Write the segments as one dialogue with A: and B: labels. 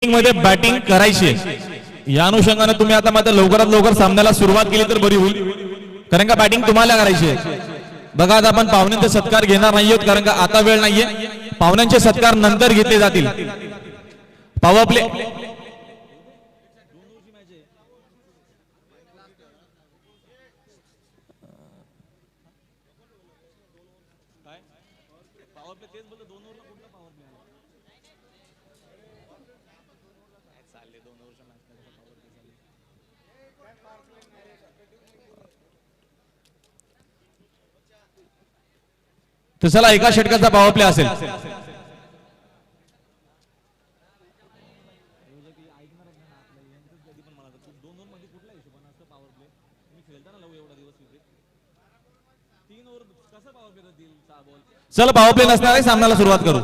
A: मध्ये बॅटिंग करायची आहे. या अनुषंगाने तुम्ही आता मात्र लवकरात लवकर सामन्याला सुरुवात केली तर बरी होईल, कारण का बॅटिंग तुम्हाला करायची आहे. बघा आता आपण पाहुण्यांचे सत्कार घेणार नाही आहोत, कारण का आता वेळ नाहीये. पाहुण्यांचे सत्कार नंतर घेतले जातील. पॉवर प्ले तर चला एका षटकाचा पॉवर प्ले असेल. चला पॉवर प्ले नसणार आहे, सामन्याला सुरुवात करू.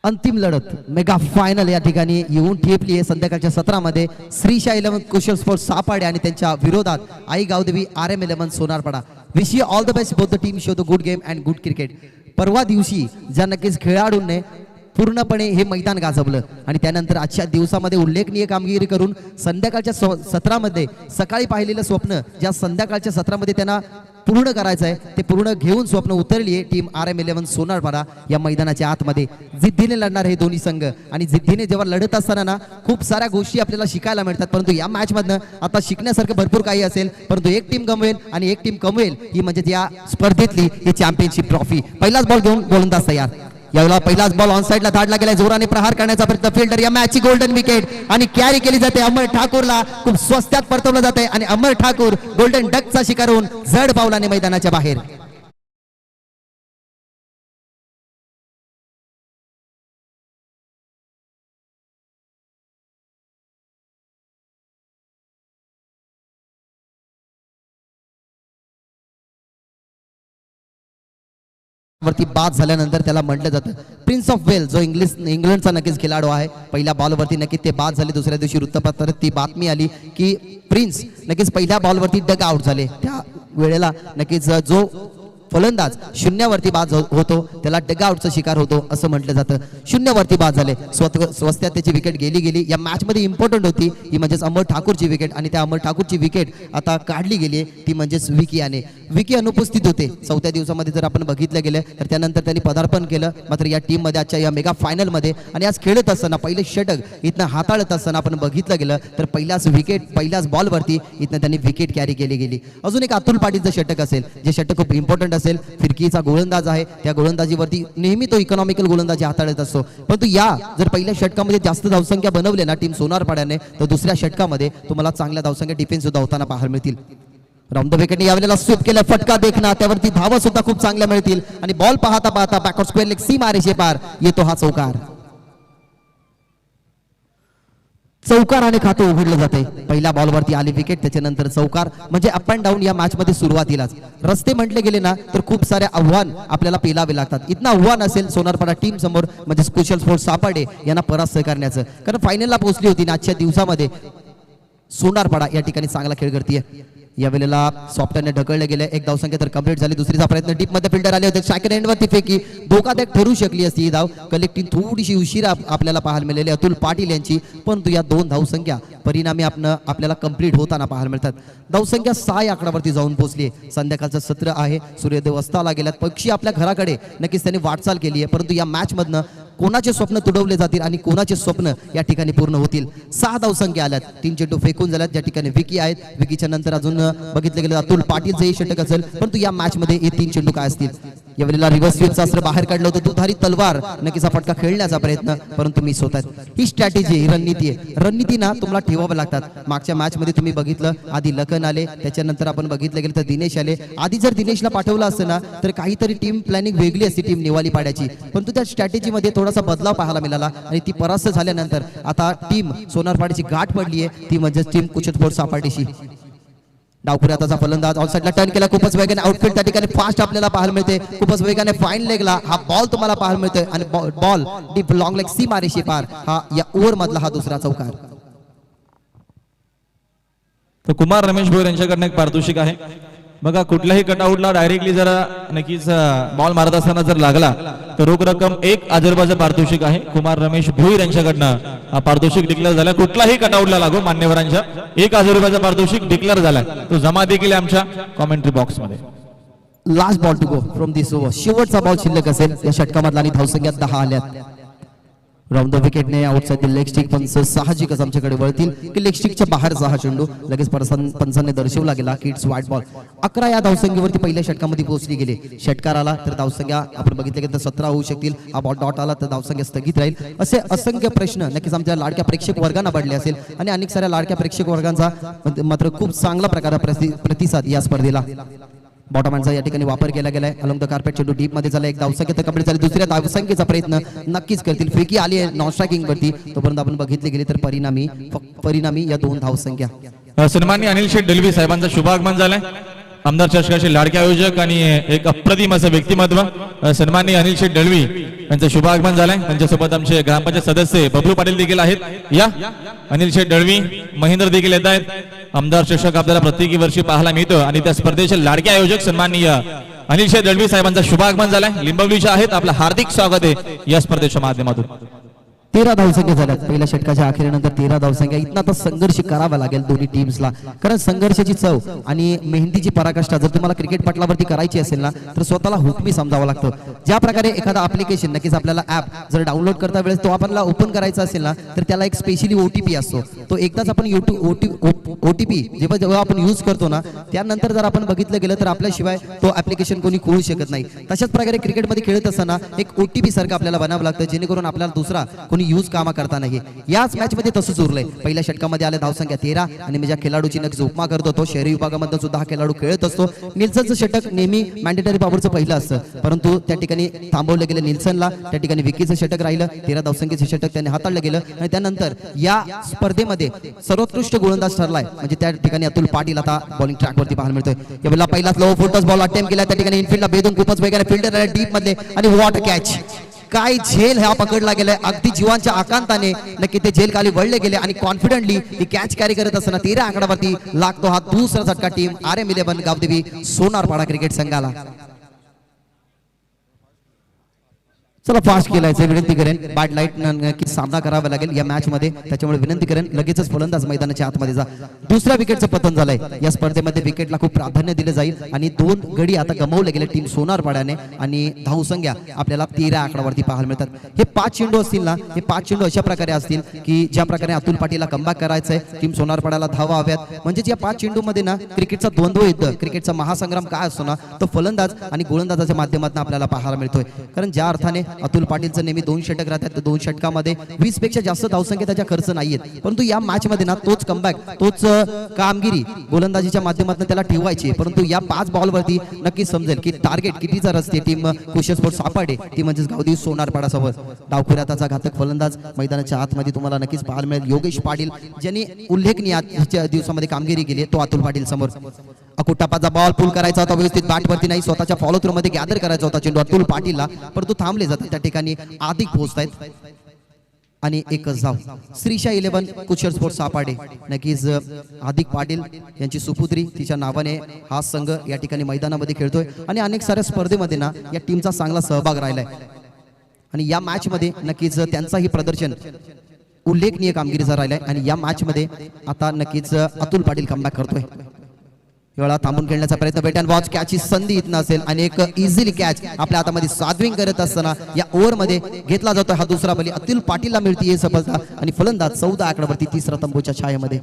B: अंतिम लढत मेगा फायनल या ठिकाणी येऊन ठेपली आहे संध्याकाळच्या सत्रामध्ये. श्रीशा 11 कुशल स्पोर्ट्स सापाडे आणि त्यांच्या विरोधात Aai Gavdevi RM11 Sonarpada. Wish you all the best both the team. Show the good game and good cricket. परवा दिवशी ज्या नक्कीच खेळाडूंनी पूर्णपणे हे मैदान गाजवलं आणि त्यानंतर आजच्या दिवसामध्ये उल्लेखनीय कामगिरी करून संध्याकाळच्या सत्रामध्ये सकाळी पाहिलेलं स्वप्न ज्या संध्याकाळच्या सत्रामध्ये त्यांना पूर्ण करायचं आहे ते पूर्ण घेऊन स्वप्न उतरली आहे टीम RM11 सोनारपाडा. या मैदानाच्या आतमध्ये जिद्दीने लढणार हे दोन्ही संघ आणि जिद्दीने जेव्हा लढत असताना ना खूप साऱ्या गोष्टी आपल्याला शिकायला मिळतात, परंतु या मॅच मधनं आता शिकण्यासारखं भरपूर काही असेल, परंतु एक टीम गमवेल आणि एक टीम कमवेल ही म्हणजे या स्पर्धेतली ही चॅम्पियनशिप ट्रॉफी. पहिलाच बॉल घेऊन गोलंदाज तयार. यावेळेला पहिलाच बॉल ऑन साइडला धाडला गेला, जोराने प्रहार करण्याचा प्रयत्न. फिल्डर या मॅचची गोल्डन विकेट आणि कॅरी केली जाते. अमर ठाकूरला खूप स्वस्तात परतवलं जाते आणि अमर ठाकूर गोल्डन डकचा शिकार होऊन जड पावलाने मैदानाच्या बाहेर. वरती बाद झाल्यानंतर त्याला म्हटलं जातं प्रिन्स ऑफ वेल. जो इंग्लंडचा नक्कीच खेळाडू आहे. पहिल्या बॉलवरती नक्कीच ते बाद झाले. दुसऱ्या दिवशी वृत्तपत्रात ती बातमी आली की प्रिन्स नक्कीच पहिल्या बॉलवरती डग आउट झाले. त्या वेळेला नक्कीच जो फलंदाज शून्यावरती बाद होतो त्याला डग आउटचा शिकार होतो असं म्हटलं जातं. शून्यावरती बाद झाले. स्वस्त्यात त्याची विकेट गेली. या मॅच मध्ये इम्पॉर्टंट होती ही म्हणजेच अमर ठाकूरची विकेट आणि त्या अमर ठाकूरची विकेट आता काढली गेली ती म्हणजेच विकी याने. विकी अनुपस्थित होते चौथ्या दिवसामध्ये जर आपण बघितलं गेलं तर. त्यानंतर त्यांनी पदार्पण केलं मात्र या टीम मध्ये आजच्या या मेगा फायनल मध्ये. आणि आज खेळत असताना पहिले षटक इथनं हाताळत असताना आपण बघितलं गेलं तर पहिल्याच बॉलवरती इथनं त्यांनी विकेट कॅरी केली गेली. अजून एक अतुल पाटीलचं षटक असेल जे षटक खूप इम्पॉर्टंट असेल. फिरकीचा गोलंदाज आहे. त्या गोलंदाजीवरती नेहमी तो इकॉनॉमिकल गोलंदाजी हाताळत असतो, परंतु या जर पहिल्या षटकामध्ये जास्त धावसंख्या बनवले ना टीम सोनारपाड्याने तर दुसऱ्या षटकामध्ये तुम्हाला चांगल्या धावसंख्या डिफेन्स सुद्धा होताना पाहायला मिळतील. रामदेव विकेटने यावेळेला स्वीप केलं. फटका देखना त्यावरती धावा सुद्धा खूप चांगल्या मिळतील आणि बॉल पाहता पाहता बॅकवर्ड स्क्वेअर लेग सी मारेशे पार येतो हा चौकार. चौकाराने खातं उघडलं जाते. पहिल्या बॉलवरती आली विकेट त्याच्यानंतर चौकार म्हणजे अप अँड डाऊन या मॅच मध्ये सुरुवातीलाच रस्ते म्हटले गेले ना तर खूप सारे आव्हान आपल्याला पेलावे लागतात. इथनं आव्हान असेल सोनारपाडा टीम समोर म्हणजे कुशल स्पोर्ट्स सापाडे यांना परास्त करण्याचं, कारण फायनलला पोहोचली होती ना आजच्या दिवसामध्ये. सोनारपाडा या ठिकाणी चांगला खेळ करते. या वेळेला सॉफ्टने ढकलले गेले. एक धावसंख्या तर कंप्लीट झाली. दुसरीचा प्रयत्न डीप मध्ये फिल्डर आले होते. सेकंड एंडवरती फेकी धोकादायक ठरू शकली असती ही धाव. कलेक्टिंग थोडीशी उशिरा आपल्याला पाहायला मिळाली अतुल पाटील यांची, परंतु या दोन धावसंख्या परिणामी आपल्याला कंप्लीट होताना पाहायला मिळतात. धावसंख्या 6 या आकड्यावरती जाऊन पोहोचली. संध्याकाळचं सत्र आहे. सूर्यदेव अस्ताला गेल्यात. पक्षी आपल्या घराकडे नक्कीच त्यांनी वाटचाल केली आहे, परंतु या मॅच मधनं कोणाचे स्वप्न तुडवले जातील आणि कोणाचे स्वप्न या ठिकाणी पूर्ण होतील. 6 धावसंख्या आल्यात. 3 चेंडू फेकून झाल्यात. ज्या ठिकाणी विकी आहेत. विकीच्या नंतर अजून बघितलं गेलं अतुल पाटीलचं षटक असेल, परंतु या मॅच मध्ये हे 3 चेंडू काय असतील. यावेळेला रिव्हर्स स्वीपचं अस्त्र बाहेर काढलं होतं. दुधारी तलवार नक्कीच फटका खेळण्याचा प्रयत्न, परंतु मिस होतात. ही स्ट्रॅटेजी ही रणनीती आहे. रणनीती ना तुम्हाला ठेवावं लागतात. मागच्या मॅच मध्ये तुम्ही बघितलं आधी लखन आले, त्याच्यानंतर आपण बघितलं गेलं तर दिनेश आले. आधी जर दिनेशला पाठवलं असतं ना तर काहीतरी टीम प्लॅनिंग वेगळी असते टीम निवाली पाड्याची, परंतु त्या स्ट्रॅटेजी मध्ये थोडासा बदलाव पाहायला मिळाला आणि ती परास्त झाल्यानंतर आता टीम सोनारपाडीची गाठ पडली आहे ती म्हणजे टीम कुशल स्पोर्ट्स सापाडीशी. डावखुऱ्याचा फलंदाज ऑन साइडला टर्न केला. खूपच वेगाने आउटफील्ड त्या ठिकाणी फास्ट आपल्याला पाहायला मिळते. खूपच वेगाने फाईन लेगला हा बॉल तुम्हाला पाहायला मिळतोय आणि बॉल डीप लॉंग लेग सी मारेशी पार. हा या ओव्हर मधला हा दुसरा चौकार.
A: तर कुमार रमेश भोयर यांच्याकडनं एक पारितोषिक आहे. बघा कुठल्याही कटआउटला डायरेक्टली जर नक्कीच बॉल मारत असताना जर लागला तर रोख रक्कम 1,000 पारितोषिक आहे. कुमार रमेश भोईर यांच्याकडनं हा पारितोषिक डिक्लेअर झाला. कुठलाही कटआउटला लागो मान्यवरांच्या 1,000 पारितोषिक डिक्लेअर झालाय. तो जमा देखील आमच्या कॉमेंट्री बॉक्स मध्ये.
B: Last ball to go from this over. शेवटचा बॉल शिल्लक असेल या षटकामधला आणि धावसंख्या 10 आल्यात. राऊंड द विकेटने आउटसाइड द लेग स्टिक पण साहजिकच आमच्याकडे वळतील की लेग स्टिकच्या बाहेरचा हा चेंडू लगेच पंचांनी दर्शवला गेला की इट्स वाईट बॉल. 11 या धावसंख्येवरती पहिल्या षटकामध्ये पोहोचली गेली. षटकार आला तर धावसंख्या आपण बघितलं की 17 होऊ शकतील. हा बॉल डॉट आला तर धावसंख्या स्थगित राहील. असे असंख्य प्रश्न नक्कीच आमच्या लाडक्या प्रेक्षक वर्गांना पडले असेल आणि अनेक साऱ्या लाडक्या प्रेक्षक वर्गांचा मात्र खूप चांगला प्रकारे प्रतिसाद या स्पर्धेला. बॉटमॅनचा या ठिकाणी वापर केला गेलाय. अलॉंग द कार्पेट चेंडू डीप मध्ये झाला. एक धावसंख्या तर कंप्लीट झाली. दुसऱ्या धावसंख्येचा प्रयत्न नक्कीच करतील. फ्रिकी आली आहे नॉन स्ट्रायकिंग वरती. तोपर्यंत आपण बघितले गेले तर परिणामी या 2 धावसंख्या.
A: सन्माननीय अनिल शेठ दलवी साहेबांचा शुभागमन झालाय. आमदार चषकाचे लाडके आयोजक आणि एक अप्रतिम असं व्यक्तिमत्व सन्माननीय अनिल शेठ दलवी यांचं शुभागमन झालंय. त्यांच्यासोबत आमचे ग्रामपंचायत सदस्य बबलू पाटील देखील आहेत. या अनिल शेठ दळवी महेंद्र देखील येत आहेत. आमदार चषक आपल्याला प्रत्येकी वर्षी पाहायला मिळतं आणि त्या स्पर्धेचे लाडके आयोजक सन्माननीय अनिल शेठ दळवी साहेबांचा शुभागमन झालाय. लिंबवलीचे आहेत. आपलं हार्दिक स्वागत आहे या स्पर्धेच्या माध्यमातून.
B: 13 धावसंख्या झाल्यात पहिल्या षटकाच्या अखेरीनंतर. 13 धावसंख्या. इथं आता संघर्ष करावा लागेल दोन्ही टीम्सला, कारण संघर्षाची चव आणि मेहनतीची पराकाष्ठा जर तुम्हाला क्रिकेट पटलावरती करायची असेल ना तर स्वतःला हुकमी समजावं लागतं. ज्या प्रकारे एखादा ऍप्लिकेशन नक्कीच आपल्याला ऍप जर डाउनलोड करता वेळेस तो आपल्याला ओपन करायचा असेल ना तर त्याला एक स्पेशली ओटीपी असतो. तो एकदाच आपण ओटीपी जेव्हा आपण यूज करतो ना त्यानंतर जर आपण बघितलं गेलं तर आपल्याशिवाय तो ऍप्लिकेशन कोणी खोलू शकत नाही. तशाच प्रकारे क्रिकेटमध्ये खेळत असताना एक ओटीपी सारखं आपल्याला बनावं लागतं जेणेकरून आपल्याला दुसरा कोणी यूज कामा करता नाही. याच मॅच मध्ये तसंच उरलंय. पहिल्या षटकामध्ये आले धावसंख्या 13 आणि मी ज्या खेळाडूची नक्की उपमा करतो तो शहरी विभागामध्ये सुद्धा हा खेळाडू खेळत असतो. निल्सनचं षटक नेहमी मॅन्डेटरी पॉवरचं पहिलं असतं, परंतु त्या ठिकाणी थांबवलं गेलं निल्सनला. त्या ठिकाणी विकीचं षटक राहिलं. 13 धावसंख्येचं षटक त्याने हाताळलं गेलं आणि त्यानंतर या स्पर्धेमध्ये सर्वोत्कृष्ट गोलंदाज ठरलाय म्हणजे त्या ठिकाणी अतुल पाटील आता बॉलिंग ट्रॅक वरती पाहायला मिळतोय. यावेळेला पहिलाच लो फुटस बॉल अटेम्प्ट केला. त्या ठिकाणी इनफिल्डला बेदून खूपच वेगळ्या फिल्डर आहे डीप मध्ये आणि व्हॉट कॅच. काय झेल हा पकडला गेलाय अगदी जीवांच्या आकांताने. नक्की ते झेल खाली वळले गेले आणि कॉन्फिडंटली ही कॅच कॅरी करत असताना 13 आकड्यावरती लागतो हा दुसरा झटका team RM11 Gavdevi Sonarpada cricket संघाला. चला फास्ट खेळायचं विनंती करेन. बॅट लाईट नक्की सामना करावा लागेल या मॅच मध्ये, त्याच्यामुळे विनंती करेन लगेचच फलंदाज मैदानाच्या आतमध्ये जा. दुसऱ्या विकेटचं पतन झालंय. या स्पर्धेमध्ये विकेटला खूप प्राधान्य दिले जाईल आणि 2 गडी आता गमावले गेले टीम सोनारपाड्याने आणि धावसंख्या आपल्याला 13 आकड्यावरती पाहायला मिळतात. हे 5 चेंडू असतील ना, हे 5 चेंडू अशा प्रकारे असतील की ज्या प्रकारे अतुल पाटीलला कमबॅक करायचंय. टीम सोनारपाड्याला धावा हव्यात म्हणजे या 5 चेंडू मध्ये ना क्रिकेटचा द्वंद्व युद्ध, क्रिकेटचा महासंग्राम काय असतो ना तो फलंदाज आणि गोलंदाजाच्या माध्यमातून आपल्याला पाहायला मिळतोय. कारण ज्या अर्थाने अतुल पाटीलचं नेहमी 2 षटक राहतात, 2 षटकामध्ये 20 पेक्षा जास्त धावसंख्या त्याच्या खर्च नाहीयेत, परंतु या मॅच मध्ये ना तोच कमबॅक तोच कामगिरी गोलंदाजीच्या माध्यमातून त्याला ठेवायची. परंतु या 5 बॉलवरती नक्की समजेल की टार्गेट कितीचा रस्ते टीम कुशल स्पोर्ट्स सापाडे ती म्हणजे गावदेवी सोनारपाडा समोर. डावखुऱ्याचा घातक फलंदाज मैदानाच्या आतमध्ये तुम्हाला नक्कीच पाहायला मिळेल. योगेश पाटील ज्यांनी उल्लेखनीय आजच्या दिवसामध्ये कामगिरी केली तो अतुल पाटील समोर. अकुटापाचा बॉल पुल करायचा होता व्यवस्थित बॅटवरती नाही, स्वतःच्या फॉलो थ्रू मध्ये गॅदर करायचा होता चेंडू अतुल पाटीलला, परंतु थांबले जातात त्या ठिकाणी अधिक पोहोचतायत आणि एकच धाव. श्रीशा 11 कुशल स्पोर्ट्स सापाडे नक्कीच हार्दिक पाटील यांची सुपुत्री तिच्या नावाने हा संघ या ठिकाणी मैदानामध्ये खेळतोय आणि अनेक साऱ्या स्पर्धेमध्ये ना या टीमचा चांगला सहभाग राहिलाय आणि या मॅच मध्ये नक्कीच त्यांचाही प्रदर्शन उल्लेखनीय कामगिरीचा राहिलाय आणि या मॅच मध्ये आता नक्कीच अतुल पाटील कमबॅक करतोय. वेळा थांबून खेळण्याचा प्रयत्न वेट अँड वॉच कॅचची संधी इथं असेल आणि एक इझिली कॅच आपल्या हातामध्ये सादविंग करत असताना या ओव्हर मध्ये घेतला जातो हा दुसरा बली. अतुल पाटीलला मिळते ही सफलता आणि फलंदाज 14 आकड्यावरती तिसरा तंबूच्या छायेमध्ये.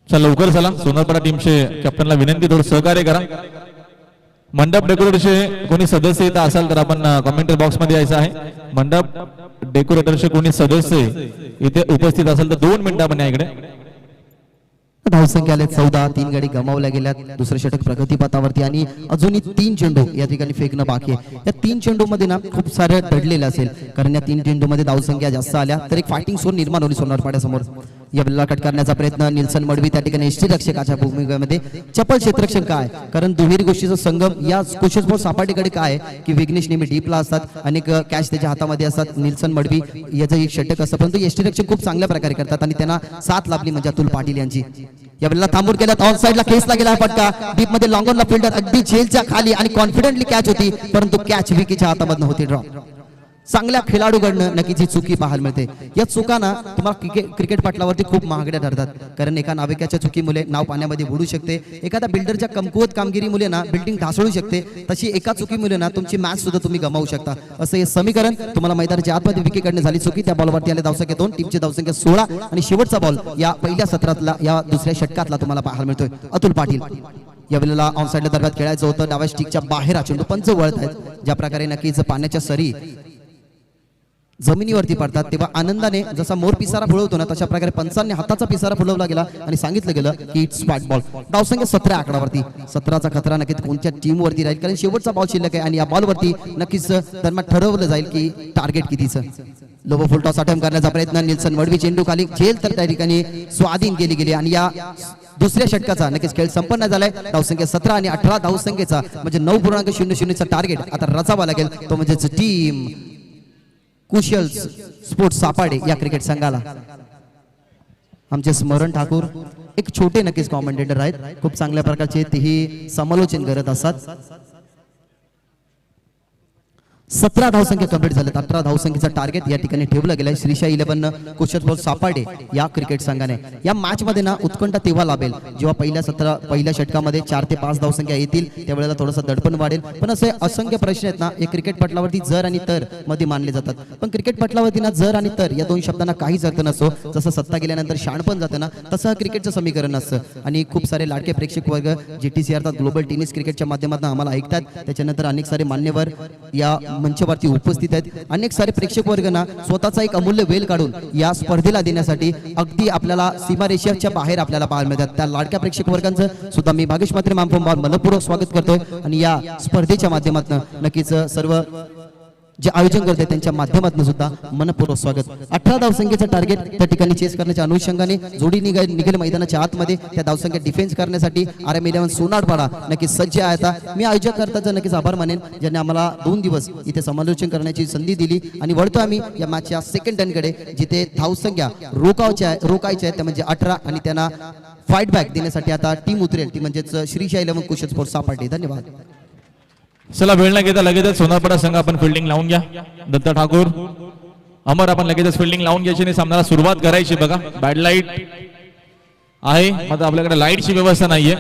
A: चला लवकर चला. सोनारपाडा टीमचे कॅप्टनला विनंती थोडं सहकार्य करा. मंडप डेकोरेटरचे कोणी सदस्य येत असाल तर आपण कमेंट बॉक्स मध्ये यायचं आहे. मंडप डेकोरेटरचे कोणी सदस्य इथे उपस्थित असेल तर 2 मिनिटं आपण या इकडे.
B: धावसंख्या आले 14, 3 गडी गमावल्या गेल्यात. दुसरं षटक प्रगतीपथावरती आणि अजूनही 3 चेंडू या ठिकाणी फेकणं बाकी आहे. या 3 चेंडू मध्ये ना खूप सारे दडलेले असेल कारण या 3 चेंडू मध्ये धावसंख्या जास्त आल्या तर एक फायटिंग झोन निर्माण होईल सोनारपाड्यासमोर. या बॉलला कट करण्याचा प्रयत्न निल्सन मडवी त्या ठिकाणी एसटी रक्षकाच्या भूमिकेमध्ये. चपल क्षेत्ररक्षण काय कारण दुहेरी गोष्टीचा संगम या कुशल स्पोर्ट्स सापाटीकडे काय की विघ्नेश नेहमी डीपला असतात, अनेक कॅच त्याच्या हातामध्ये असतात. निल्सन मडवी याचं एक षटक असतं परंतु एसटी रक्षक खूप चांगल्या प्रकारे करतात आणि त्यांना साथ लाभली म्हणजे अतुल पाटील यांची. यावेळेला थांबून गेल्यात ऑन साइडला केसला गेला फटका डीप मध्ये लॉंग ऑनला फिल्डर अगदी झेलच्या खाली आणि कॉन्फिडेंटली कॅच होती परंतु कॅच विकीच्या हातामधनं होती ड्रॉप. चांगल्या खेळाडूकडनं नक्कीच ही चुकी पाहायला मिळते. या चुकांना तुम्हाला क्रिकेट पटलावरती खूप महागड्या ठरतात कारण एका नाविकाच्या चुकीमुळे नाव पाण्यामध्ये बुडू शकते. एखाद्या बिल्डरच्या कमकुवत कामगिरीमुळे ना बिल्डिंग ढासळू शकते. तशी एका चुकीमुळे ना तुमची मॅच सुद्धा तुम्ही गमावू शकता. असं हे समीकरण तुम्हाला मैदानाच्या आतमध्ये विकेटकडनं झाली चुकी. त्या बॉलवरती आले धावसंख्या 2 टीमची धावसंख्या 16 आणि शेवटचा बॉल या पहिल्या सत्रातला या दुसऱ्या षटकातला तुम्हाला पाहायला मिळतोय. अतुल पाटील यावेळेला ऑन साइडला दरम्यान खेळायचं होतं. डाव्या स्टिकच्या बाहेर चेंडू पंच वळत आहेत. ज्या प्रकारे नक्कीच पाण्याच्या सरी जमिनीवरती पडतात तेव्हा आनंदाने जसा मोर पिसारा फुलवतो ना तशा प्रकारे पंचांनी हाताचा पिसारा फुलवला गेला आणि सांगितलं गेलं की इट्स स्पॉट बॉल. धावसंख्या 17 आकडावरती. 17चा खतरा नक्कीच कोणत्या टीम वरती राहील कारण शेवटचा बॉल शिल्लक आहे आणि या बॉल वरती नक्कीच दरम्यान ठरवलं जाईल की टार्गेट कितीचं. लोबो फुल टॉस अटेम्प्ट करण्याचा प्रयत्न. निल्सन वडवी चेंडू खाली झेल तर त्या ठिकाणी स्वाधीन केली गेली आणि या दुसऱ्या षटकाचा नक्कीच खेळ संपन्न झालाय. धावसंख्या 17 आणि 18 धावसंख्येचा म्हणजे 9.00चा टार्गेट आता रचावा लागेल तो म्हणजे टीम कुशल स्पोर्ट्स सापाडे या क्रिकेट संघाला. आमचे स्मरण ठाकूर एक छोटे नक्कीच कॉमेंटेटर आहेत. खूप चांगल्या प्रकारचे तेही समालोचन करत असतात. 17 धावसंख्या कंप्लीट झाल्यात. 18 धावसंख्येचा टार्गेट या ठिकाणी ठेवलं गेलंय श्रीशा 11 कुशल स्पोर्ट्स सापाडे या क्रिकेट संघाने. या मॅच मध्ये ना उत्कंठा तेव्हा लाभेल जेव्हा पहिल्या षटकामध्ये 4 ते 5 धावसंख्या येतील त्यावेळेला थोडंसं दडपण वाढेल. पण असे असंख्य प्रश्न आहेत ना हे क्रिकेट पटलावरती जर आणि तर मध्ये मानले जातात. पण क्रिकेट पटलावरती ना जर आणि तर या दोन शब्दांना काहीच अर्थ नसतो. जसं सत्ता गेल्यानंतर शाणपण जातं ना तसं क्रिकेटचं समीकरण असतं. आणि खूप सारे लाडके प्रेक्षक वर्ग GTC अर्थात ग्लोबल टेनिस क्रिकेटच्या माध्यमातून आम्हाला ऐकतात. त्याच्यानंतर अनेक सारे मान्यवर या मंचावरती उपस्थित आहेत. अनेक सारे प्रेक्षक वर्ग ना स्वतःचा एक अमूल्य वेळ काढून या स्पर्धेला देण्यासाठी अगदी आपल्याला सीमारेषेच्या बाहेर आपल्याला पाहायला मिळतात. त्या लाडक्या प्रेक्षक वर्गांचं सुद्धा मी भागेश मात्रे मामफोंबार मनपूर्वक स्वागत करतोय आणि या स्पर्धेच्या माध्यमातून नक्कीच सर्व जे आयोजन करते त्यांच्या माध्यमातून सुद्धा मनपूर्वक स्वागत. 18 धावसंख्येचं टार्गेट त्या ठिकाणी चेस करण्याच्या अनुषंगाने जोडी निघेल मैदानाच्या आतमध्ये. त्या धावसंख्या डिफेन्स करण्यासाठी RM11 सोनारपाडा नक्कीच सज्ज आहे. आता मी आयोजक करताचा नक्कीच आभार मानेन ज्यांनी आम्हाला 2 दिवस इथे समालोचन करण्याची संधी दिली. आणि वळतो आम्ही या मॅचच्या सेकंड टर्नकडे जिथे धावसंख्या रोकायच्या आहे त्या म्हणजे 18 आणि त्यांना फाईट बॅक देण्यासाठी आता टीम उतरेल ती म्हणजेच श्रीशा 11 कुशल स्पोर्ट्स सापाडे. धन्यवाद.
A: चला वेळ न घेता लगेचच सोनारपाडा संघ आपण फिल्डिंग लावून घ्या. दत्ता ठाकूर अमर आपण लगेचच फिल्डिंग लावून घ्यायची आणि सामन्याला सुरुवात करायची. बघा बॅड लाईट आहे मात्र आपल्याकडे लाईटची व्यवस्था नाहीये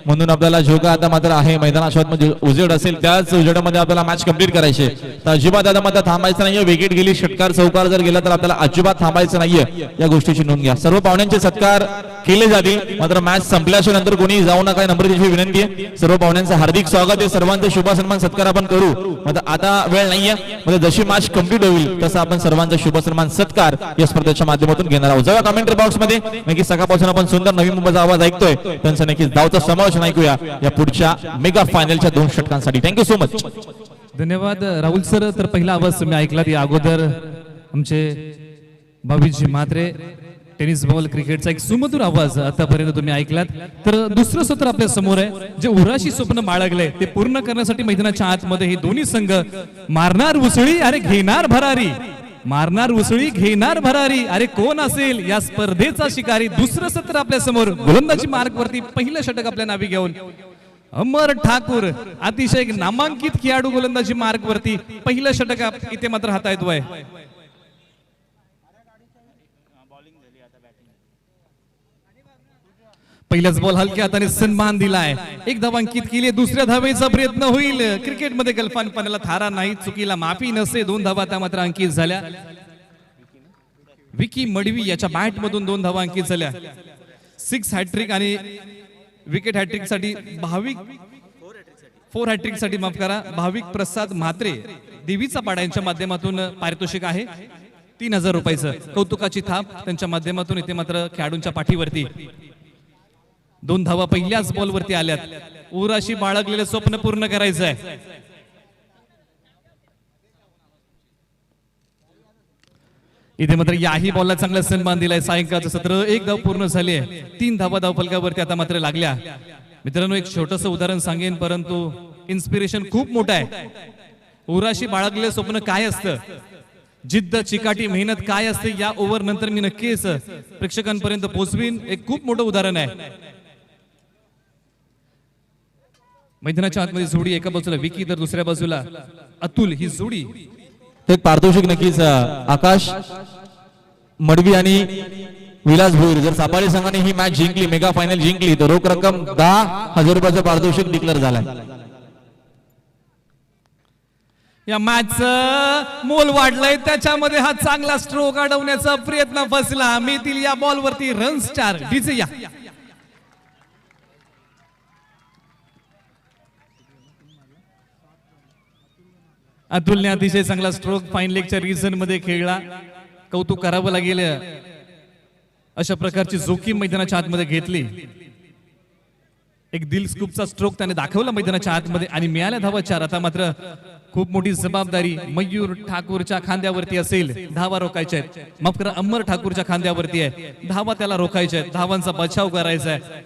A: म्हणून आपल्याला झोका आता मात्र आहे. मैदानाच्या मध्ये उजेड असेल त्याच उजेडामध्ये आपल्याला मॅच कंप्लीट करायची. तर अजिबात आता मात्र थांबायचं नाहीये. विकेट गेली षटकार चौकार जर गेला तर आपल्याला अजिबात थांबायचं नाहीये. या गोष्टीची नोंद घ्या. सर्व पाहुण्यांचे सत्कार केले जातील मात्र मॅच संपल्याच्या नंतर कोणी जाऊ नका नम्रतेची विनंती आहे. सर्व पाहुण्यांचं हार्दिक स्वागत आहे. सर्वांचे शुभ सन्मान सत्कार आपण करू. मात्र आता वेळ नाहीये म्हणजे जशी मॅच कंप्लीट होईल तसं आपण सर्वांचा शुभ सन्मान सत्कार या स्पर्धेच्या माध्यमातून घेणार आहोत. जेव्हा कमेंटरी बॉक्स मध्ये नक्की सकाळपासून आपण सुंदर नवी मुंबईचा आवाज ऐकतोय त्यांचा नक्कीच धावचा समावेश ऐकूया या पुढच्या मेगा फायनलच्या 2 षटकांसाठी. Thank you so much.
C: धन्यवाद राहुल सर. तर पहिला आवाज तुम्ही ऐकलात. या अगोदर आमचे भाविकजी म्हात्रे टेनिस बॉल क्रिकेटचा एक सुमधुर आवाज आतापर्यंत तुम्ही ऐकलात. तर दुसरं सत्र आपल्या समोर आहे जे उराशी स्वप्न बाळगले ते पूर्ण करण्यासाठी मैदानाच्या आतमध्ये हे दोन्ही संघ मारणार उसळी अरे घेणार भरारी. मारणार उसळी घेणार भरारी. अरे कोण असेल या स्पर्धेचा शिकारी. दुसरं सत्र आपल्या समोर गोलंदाजी मार्ग वरती पहिलं षटक आपल्या नावी घेऊन अमर ठाकूर अतिशय एक नामांकित खेळाडू गोलंदाजी मार्ग वरती पहिलं षटक इथे मात्र हाताळतोय. पहिल्याच बॉल हलक्या हाताने सन्मान दिलाय. एक धाव अंकित केली. दुसऱ्या धावेचा प्रयत्न होईल. क्रिकेटमध्ये गलफानपणाला थारा नाही. चुकीला माफी नसते. 2 धावा त्या मात्र अंकित झाल्या. विकी मडवी याच्या बॅट मधून 2 धावा अंकित झाल्या. 6 हॅट्रिक आणि विकेट हॅट्रिक साठी भाविक 4 हॅट्रिक साठी माफ करा भाविक प्रसाद म्हात्रे देवीचा पाडा यांच्या माध्यमातून पारितोषिक आहे 3000 रुपयाचं. कौतुकाची थाप त्यांच्या माध्यमातून इथे मात्र खेळाडूंच्या पाठीवरती. 2 धावा पहिल्याच बॉल वरती आल्यात. उराशी बाळगलेलं स्वप्न पूर्ण करायचं आहे. इथे मात्र याही बॉलला चांगला सन्मान दिलाय. सायंकाळचं सत्र 1 धाव पूर्ण झाली आहे. 3 धावा धावफलकावरती आता मात्र लागल्या. मित्रांनो एक छोटंसं उदाहरण सांगेन परंतु इन्स्पिरेशन खूप मोठं आहे. उराशी बाळगलेलं स्वप्न काय असतं जिद्द चिकाटी मेहनत काय असते या ओव्हर नंतर मी नक्कीच प्रेक्षकांपर्यंत पोहोचवीन. एक खूप मोठं उदाहरण आहे. मैदानाच्या आतमध्ये जोडी एका बाजूला विकी तर दुसऱ्या बाजूला अतुल. ही जोडी
A: एक पारितोषिक नक्कीच आकाश मडवी आणि विलास भोईर जर सापाळे संघाने ही मॅच जिंकली, मेगा फायनल जिंकली, तर रोख रक्कम 10,000 रुपयाचं पारितोषिक डिक्लेअर झालंय.
C: या मॅचचं मोल वाढलंय, त्याच्यामध्ये हा चांगला स्ट्रोक अडवण्याचा प्रयत्न फसला. मिळतील या बॉलवरती रन स्टार डीजे. या अतुलने अतिशय चांगला स्ट्रोक फाईन लेगच्या रिझन मध्ये खेळला. कौतुक करावं लागेल. अशा प्रकारची जोखीम मैदानाच्या आतमध्ये घेतली. एक दिल स्कूपचा स्ट्रोक त्याने दाखवला मैदानाच्या आतमध्ये आणि मिळाल्या धावा 4. आता मात्र खूप मोठी जबाबदारी मयूर ठाकूरच्या खांद्यावरती असेल. धावा रोखायच्या आहेत. माफ करा, अमर ठाकूरच्या खांद्यावरती आहे. धावा त्याला रोखायच्या आहेत. धावांचा बचाव करायचा आहे.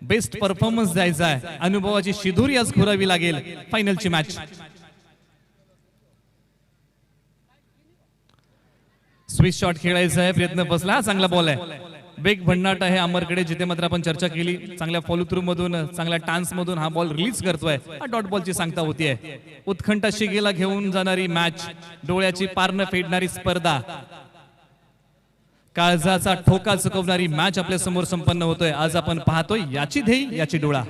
C: बेस्ट परफॉर्मन्स द्यायचा आहे. अनुभवाची शिदोरी आज खुरावी लागेल फायनलची मॅच. स्विच शॉट खेळायचा आहे. प्रयत्न फसला. हा चांगला बॉल आहे. बेग भन्नाट आहे अमरकडे, जिथे मात्र आपण चर्चा केली. चांगल्या फॉलो थ्रू मधून, चांगल्या टान्स मधून हा बॉल रिलीज करतोय. डॉट बॉलची सांगता होतीये. उत्कंठा शिगेला घेऊन जाणारी मॅच, डोळ्याची पारणं फेडणारी स्पर्धा, काळजाचा ठोका चुकवणारी मॅच आपल्या समोर संपन्न होतोय. आज आपण पाहतोय याची ध्येय याची डोळा.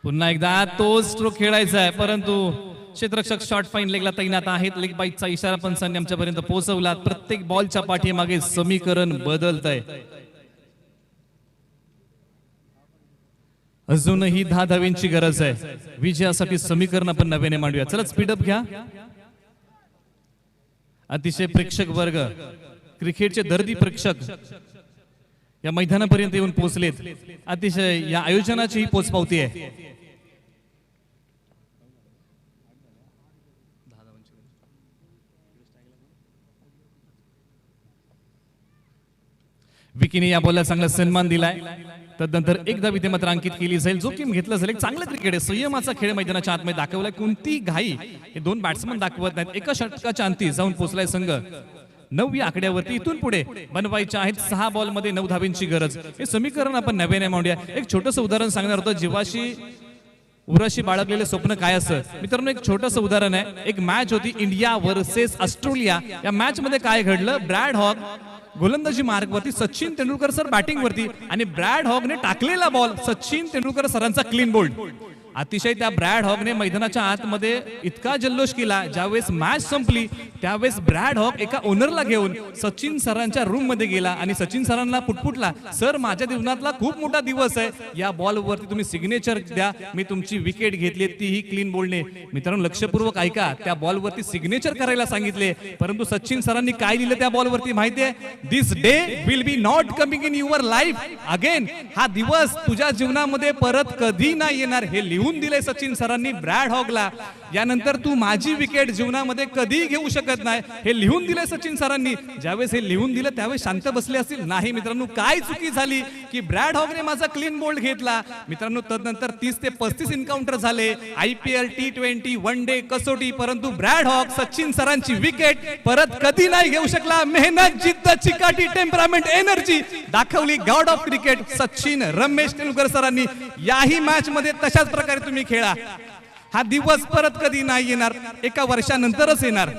C: पुन्हा एकदा तो स्ट्रोक खेळायचा आहे, परंतु क्षेत्ररक्षक शॉर्ट फाईन लेगला तैनात आहेत. लेग बाईटचा इशारा पंचांनी आमच्यापर्यंत पोहोचवला. प्रत्येक बॉलच्या पाठीमागे समीकरण बदलत आहे. अजूनही 10 धावेंची गरज आहे. विजयासाठी समीकरण आपण नव्याने मांडूया. चला स्पीडअप घ्या. अतिशय प्रेक्षक वर्ग, क्रिकेटचे दर्दी प्रेक्षक या मैदानापर्यंत येऊन पोहोचलेत. अतिशय या आयोजनाची ही पोचपावती आहे. विकीने या बॉलला चांगला सन्मान दिलाय. तदनंतर एक धाव इथे मात्र अंकित केली जाईल. जोखीम घेतलं जाईल. एक चांगला क्रिकेट आहे. संयमाचा खेळ मैदानाच्या आतमध्ये दाखवलाय. कोणती घाई हे दोन बॅट्समन दाखवत नाहीत. एका षटकाच्या अंती जाऊन पोहोचलाय संघ 9 या आकड्यावरती. इथून पुढे बनवायच्या आहेत 6 बॉलमध्ये 9 धावेंची गरज. हे समीकरण आपण नव्याने मांडूया. एक छोटंसं उदाहरण सांगणार होतं. जीवाशी उराशी बाळगलेले स्वप्न काय असतं. मित्रांनो, एक छोटंसं उदाहरण आहे. एक मॅच होती इंडिया वर्सेस ऑस्ट्रेलिया. या मॅच मध्ये काय घडलं, ब्रॅड हॉग गोलंदाजी मार्गवरती, सचिन तेंडुलकर सर बॅटिंग वरती आणि ब्रॅड हॉगने टाकलेला बॉल सचिन तेंडुलकर सरांचा क्लीन बोल्ड. अतिशय त्या ब्रॅड हॉगने मैदानाच्या आतमध्ये इतका जल्लोष केला. ज्यावेळेस मॅच संपली त्यावेळेस ब्रॅड हॉग एका ओनरला घेऊन सचिन सरांच्या रूम मध्ये गेला आणि सचिन सरांना पुटपुटला, सर माझ्या जीवनातला खूप मोठा दिवस आहे. या बॉल वरती तुम्ही सिग्नेचर द्या. मी तुमची विकेट घेतली, तीही क्लीन बोल्डने. मित्रांनो लक्षपूर्वक ऐका. त्या बॉल वरती सिग्नेचर करायला सांगितले, परंतु सचिन सरांनी काय लिहिलं त्या बॉल वरती माहितीये, this day will be not coming in your life again. हा दिवस तुझ्या जीवनामध्ये परत कधी नाही येणार. हे लिहून दिले सचिन सरांनी ब्रॅड हॉगला. यानंतर तू माझी विकेट जीवनामध्ये कधी घेऊ शकत नाही हे लिहून दिले सचिन सरांनी. ज्यावेळेस हे लिहून दिलं त्यावेळेस शांत बसले असतील. नाही मित्रांनो, काय चुकी झाली की ब्रॅड हॉगने माझा क्लीन बोल्ड घेतला. मित्रांनो तदनंतर 30 ते 35 एन्काउंटर झाले. IPL, T20, वन डे, कसोटी, परंतु ब्रॅड हॉग सचिन सरांची विकेट परत कधी नाही घेऊ शकला. मेहनत, जिद्द, चिकाटी, टेम्परामेंट, एनर्जी दाखवली God of cricket Sachin Ramesh Tendulkar सरांनी. याही मॅच मध्ये तशाच प्रकारे तुम्ही खेळा. हा दिवस परत कधी नाही येणार, एका वर्षानंतरच येणार.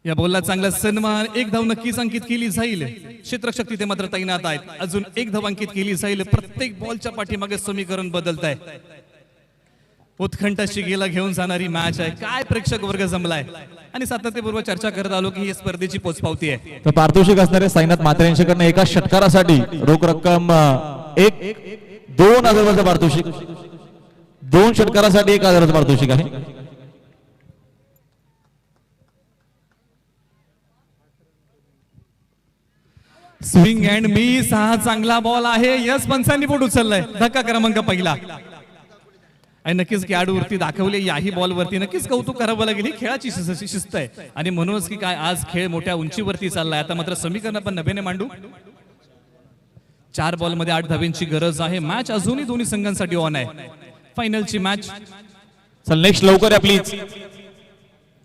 C: या बॉलला चांगला सन्मान. एक धाव नक्कीच अंकित केली जाईल. क्षेत्ररक्षक तिथे मात्र तैनात आहेत. अजून एक धाव अंकित केली जाईल. प्रत्येक बॉलच्या पाठीमागे समीकरण बदलत आहे. उत्कंठा शिगेला घेऊन जाणारी मॅच आहे. काय प्रेक्षक वर्ग जमलाय आणि सातत्यपूर्व चर्चा करत आलो की ही स्पर्धेची पोचपावती आहे.
A: तर पारितोषिक असणारे साईनाथ म्हात्रे यांच्याकडनं एका षटकारासाठी रोख रक्कम 2,000 रुपयाचं पारितोषिक. 2 षटकारासाठी 1,000 पारितोषिक आहे.
C: Swing and miss. हा चांगला बॉल आहे. यस पंचांनी बोट उचललाय. धक्का क्रमांक पहिला आणि नक्कीच खेळाडूवरती दाखवले. याही बॉल वरती नक्कीच कौतुक करावं लागेल. ही खेळाची शिस्त आहे आणि म्हणूनच की काय आज खेळ मोठ्या उंचीवरती चाललाय. आता मात्र समीकरण आपण नव्याने मांडू. 4 बॉलमध्ये 8 धाब्यांची गरज आहे. मॅच अजूनही दोन्ही संघांसाठी ऑन आहे. फायनलची मॅच.
A: चल नेक्स्ट लवकर या प्लीज,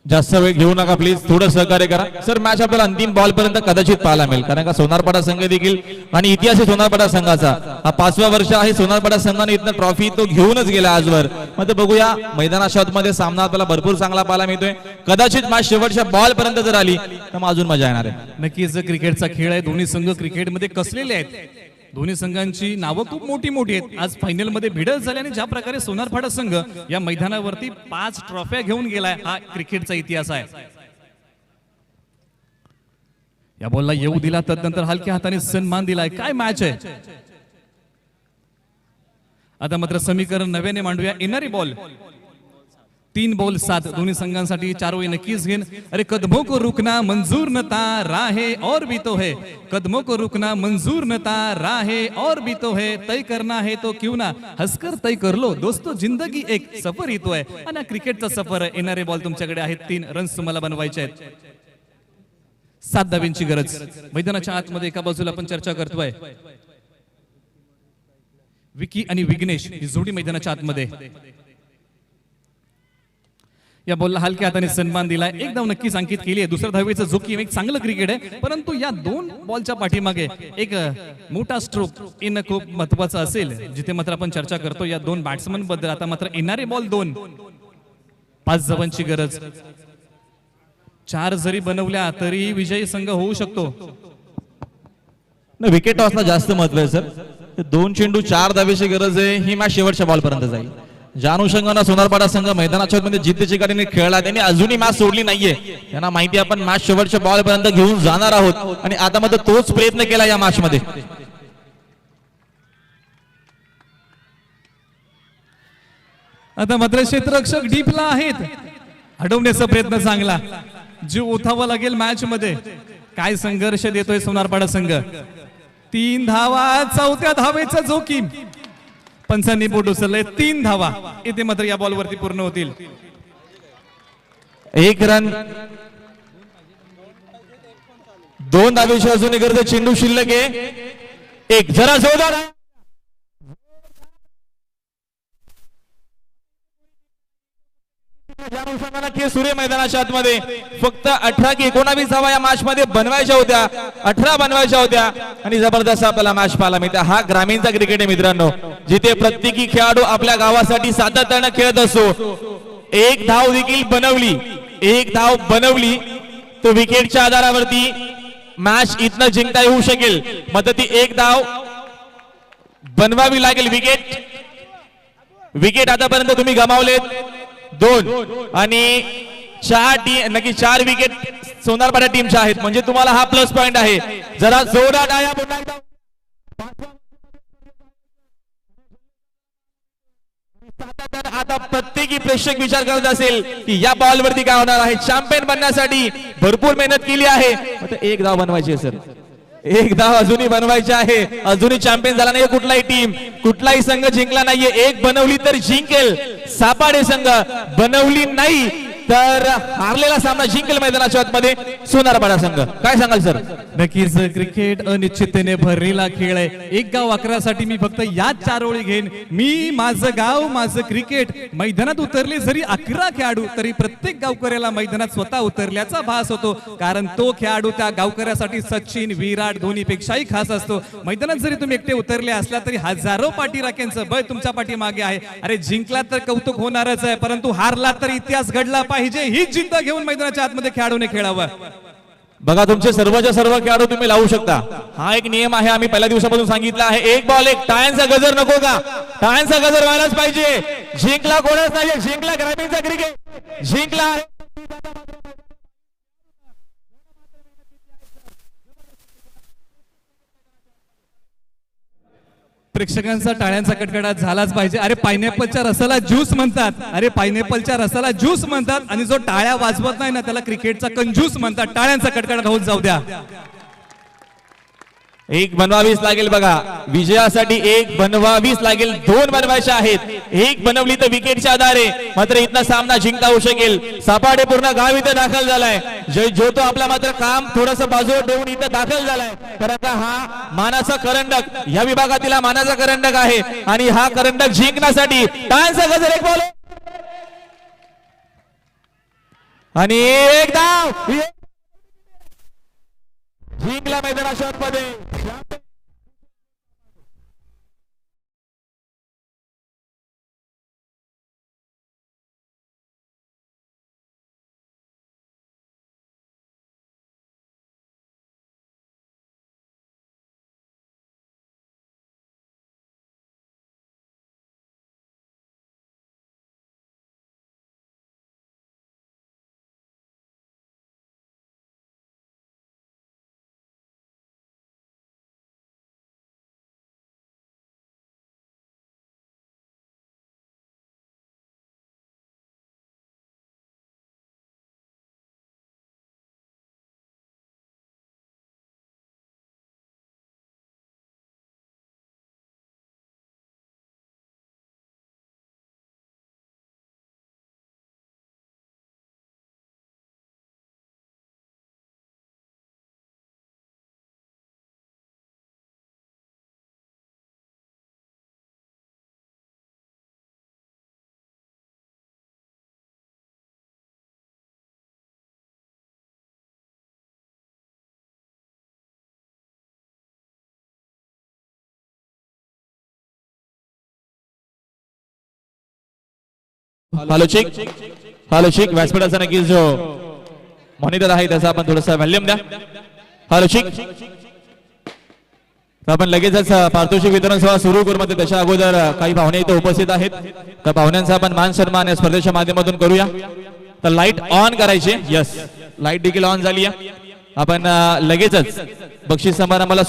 A: जास्त वेळ घेऊ नका प्लीज, थोडं सहकार्य करा सर. मॅच आपल्याला अंतिम बॉल पर्यंत कदाचित पाहायला मिळेल, कारण का सोनारपाडा संघ देखील आणि इतिहास आहे सोनारपाडा संघाचा. हा 5वा वर्ष आहे सोनारपाडा संघाने इथनं ट्रॉफी तो घेऊनच गेला आजवर. मग बघूया मैदानाच्या आतमध्ये सामना आपल्याला भरपूर चांगला पाहायला मिळतोय. कदाचित मॅच शेवटच्या बॉल पर्यंत जर आली तर मग अजून मजा येणार आहे.
C: नक्कीच क्रिकेटचा खेळ आहे. दोन्ही संघ क्रिकेटमध्ये कसलेले आहेत. दोन्ही संघांची नावं खूप मोठी मोठी आहेत. आज फायनल मध्ये भिडत झाली आणि ज्या प्रकारे सोनारपाडा संघ या मैदानावरती 5 ट्रॉफ्या घेऊन गेलाय, हा क्रिकेटचा इतिहास आहे. या बॉलला येऊ दिला, तदनंतर हलक्या हाताने सन्मान दिलाय. काय मॅच आहे. आता मात्र समीकरण नव्याने मांडूया. येणारी बॉल 3 बॉल 7 दोन्ही संघांसाठी 4 वे नक्कीच घेईन. अरे कदमों को रुकना मंजूर न था, राहे और भी तो है. कदमों को रुकना मंजूर न था, राहे और भी तो है. तय करना है तो क्यों ना हंसकर तय कर लो दोस्तों, जिंदगी एक सफर ही तो है. आणि क्रिकेटचा सफर आहे. येणारे बॉल तुमच्याकडे आहेत. 3 रन्स तुम्हाला बनवायचे आहेत. 7 धाब्यांची गरज. मैदानाच्या आतमध्ये एका बाजूला आपण चर्चा करतोय. विकी आणि विघ्नेश ही जोडी मैदानाच्या आतमध्ये. या बॉलला हलक्या हाताने सन्मान दिलाय. एक धाव नक्कीच अंकित केली आहे. दुसऱ्या धावेचं जोखीम. एक चांगलं क्रिकेट आहे, परंतु या 2 बॉलच्या पाठीमागे एक मोठा स्ट्रोक येणं खूप महत्वाचं असेल, जिथे मात्र आपण चर्चा करतो या 2 बॅट्समन बद्दल. आता मात्र येणारे बॉल 2, 5 धावांची गरज. 4 जरी बनवल्या तरी विजयी संघ होऊ शकतो.
A: विकेट टॉसला जास्त महत्व आहे सर. 2 चेंडू 4 धावेची गरज आहे. ही मॅच शेवटच्या बॉल पर्यंत जाईल. ज्या अनुषंगाने सोनारपाडा संघ मैदानाच्या मध्ये जिद्दीची गाडीने खेळला, त्यांनी अजूनही मॅच सोडली नाहीये. त्यांना माहिती आपण मॅच शेवटच्या बॉल पर्यंत घेऊन जाणार आहोत आणि आता मात्र तोच प्रयत्न केला या मॅच मध्ये.
C: आता मात्र क्षेत्ररक्षक डीपला आहेत. अडवण्याचा प्रयत्न चांगला, जीव ओथावा लागेल मॅच मध्ये. काय संघर्ष देतोय सोनारपाडा संघ. 3 धावा, 4थ्या धावेचा जोखीम. पंचांनी बोट उचलले. 3 धावा इथे मात्र या बॉल वरती पूर्ण होतील.
A: 1 रन, 2 धावेची अजूनही गरज. चेंडू शिल्लक आहे. 1 जरा जोरदार सूर्य मैदानाच्या आतमध्ये. फक्त 18 की 19 धावा या मॅच मध्ये बनवायच्या होत्या. 18 बनवायच्या होत्या आणि जबरदस्त आपल्याला मॅच पाहायला मिळते. हा ग्रामीणचा क्रिकेट आहे मित्रांनो, जिथे प्रत्येकी खेळाडू आपल्या गावासाठी सातत्याने खेळत असतो. 1 धाव देखील बनवली, 1 धाव बनवली तो विकेटच्या आधारावरती मॅच इथनं जिंकता येऊ शकेल. मग ती 1 धाव बनवावी लागेल. विकेट आतापर्यंत तुम्ही गमावलेत 2 आणि 4 विकेट सोनारपाडा टीमच्या आहेत, म्हणजे तुम्हाला हा प्लस पॉइंट आहे. जरा जोरदार टाळ्या पुन्हा एकदा. आता प्रत्येकी प्रेक्षक विचार करत असेल की या बॉल वरती काय होणार आहे. चॅम्पियन बनण्यासाठी भरपूर मेहनत केली आहे. 1 धाव बनवायची आहे सर. 1 धाव अजूनही बनवायची आहे. अजूनही चॅम्पियन झाला नाही कुठलाही टीम, कुठलाही संघ जिंकला नाहीये. 1 बनवली तर जिंकेल. सापाडे संघ बनवली नाही तर हारलेला सामना जिंकेल मैदानाच्या आतमध्ये सोनारपाडा संघ. काय सांगाल सर.
C: नक्कीच क्रिकेट अनिश्चिततेने भरलेला खेळ आहे. 1 गाव 11 साठी मी फक्त याच 4 ओळी घेईन. मी, माझं गाव, माझं क्रिकेट. मैदानात उतरले जरी 11 खेळाडू तरी प्रत्येक गावकऱ्याला मैदानात स्वतः उतरल्याचा भास होतो, कारण तो खेळाडू त्या गावकऱ्यासाठी सचिन, विराट धोनीपेक्षाही खास असतो. मैदानात जरी तुम्ही एकटे उतरले असला तरी हजारो पाठीराख्यांचं बळ तुमच्या पाठीमागे आहे. अरे जिंकला तर कौतुक होणारच आहे, परंतु हारला तर इतिहास घडला पाहिजे. ही जिद्द घेऊन मैदानाच्या आतमध्ये खेळाडूने खेळावं.
A: बघा तुमचे सर्वच्या सर्व खेळाडू तुम्ही लावू शकता. हा एक नियम आहे, आम्ही पहिल्या दिवसापासून सांगितला आहे. 1 बॉल 1. टाळ्यांचा गजर नको का. टाळ्यांचा गजर व्हायलाच पाहिजे. जिंकला कोणच नाही, जिंकला ग्रामीणचा क्रिकेट जिंकला.
C: प्रेक्षकांचा टाळ्यांचा कडकडाट झालाच पाहिजे. अरे पायनॅपलच्या रसाला ज्यूस म्हणतात. अरे पायनॅपलच्या रसाला ज्यूस म्हणतात आणि जो टाळ्या वाजवत नाही ना त्याला क्रिकेटचा कंजूस म्हणतात. टाळ्यांचा कडकडाट होत जाऊ द्या.
A: एक बनवावीच लागेल बघा, विजयासाठी एक बनवावीच लागेल. 2 बनवायच्या आहेत, एक बनवली तर विकेटच्या आधारे मात्र इथला सामना जिंकता होऊ शकेल. सापाडे पूर्ण गाव इथे दाखल झालाय. जो तो आपला मात्र काम थोडस बाजूवर ठेवून इथे दाखल झालाय, कारण का हा मानाचा करंडक, या विभागातील हा मानाचा करंडक आहे आणि हा करंडक जिंकण्यासाठी टाळ्यांचा गजर एक बॉल आणि एक धाव जिंकला मैदानाच्या आतमध्ये. हॅलो चेक व्यासपीठाचा नक्कीच जो मॉनिटर आहे त्याचा आपण थोडासा व्हॅल्यूम द्या. हॅलो चेक, आपण लगेचच पारितोषिक वितरण सेवा सुरू करू. मध्ये त्याच्या अगोदर काही पाहुणे इथे उपस्थित आहेत, त्या पाहुण्यांचा आपण मान सन्मान या स्पर्धेच्या माध्यमातून करूया. तर लाईट ऑन करायचे. यस, लाईट देखील ऑन झाली आहे. आपण लगेचच बक्षीस समारंभाला